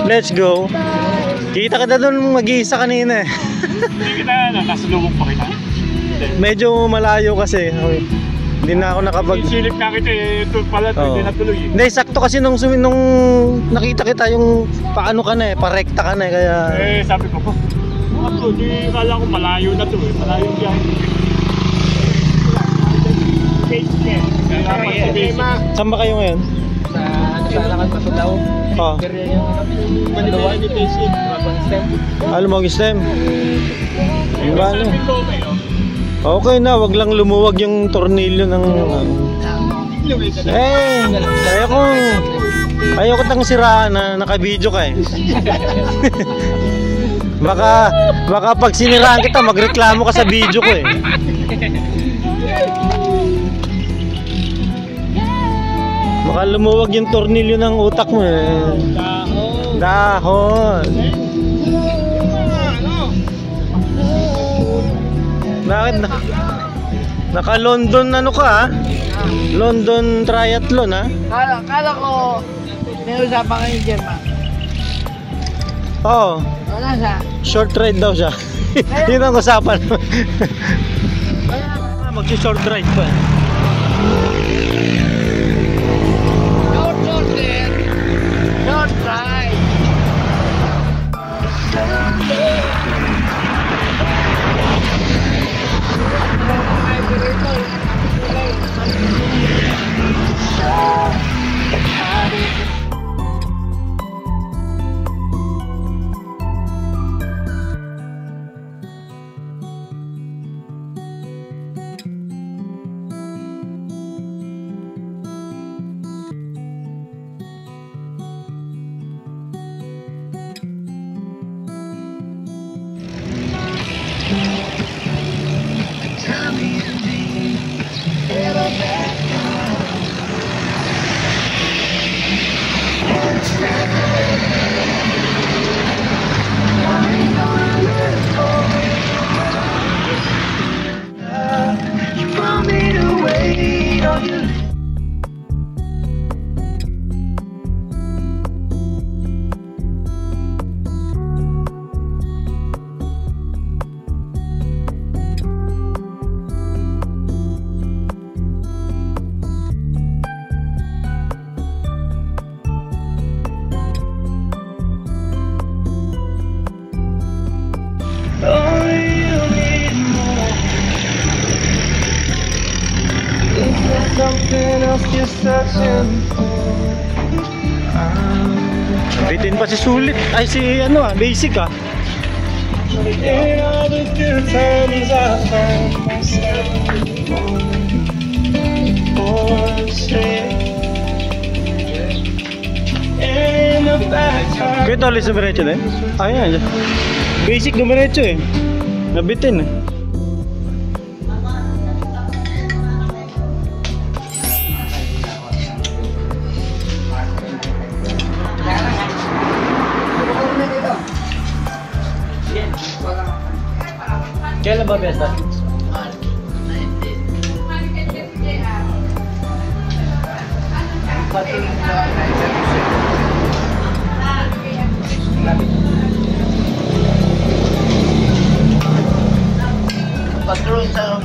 Let's go. Kita kita doon mag-iisa kanina eh. Hindi kita nakasalubong pa kita. Medyo malayo kasi. Hindi na ako nakapag... Silip na kita eh. Ito pala hindi natuloy eh. Hindi, sakto kasi nung nakita kita yung paano ka na eh. Parekta ka na eh. Kaya... Eh, sabi ko po. Ako, di kala ko malayo na to eh. Malayo siya. Saan ba kayo ngayon? Sa Alakan Masulaw. Oh. Maniluwa ni Casey. Lumawag stem. Ba ano? Okay na, wag lang lumuwag yung tornilyo ng... Ayoko tang siraan na naka-video ka eh. Baka pag siniraan kita, magreklamo ka sa video ko eh. Baka lumuwag yung tornilyo ng utak mo eh. Dahon. Bakit na? Naka-London ano ka ha? London Triathlon ha? Kala ko may usapan kayo dyan pa. Oo. Wala siya. Short ride daw siya. Yun ang usapan. Magsi-short ride pa. Short ride. Bitin pa si Sulit. Ay si ano ah, basic ah. Kaya tuloy sa diretso na eh. Ayan. Basic dumiretso eh. Nabitin eh. Kailan ba besta? Patrol sa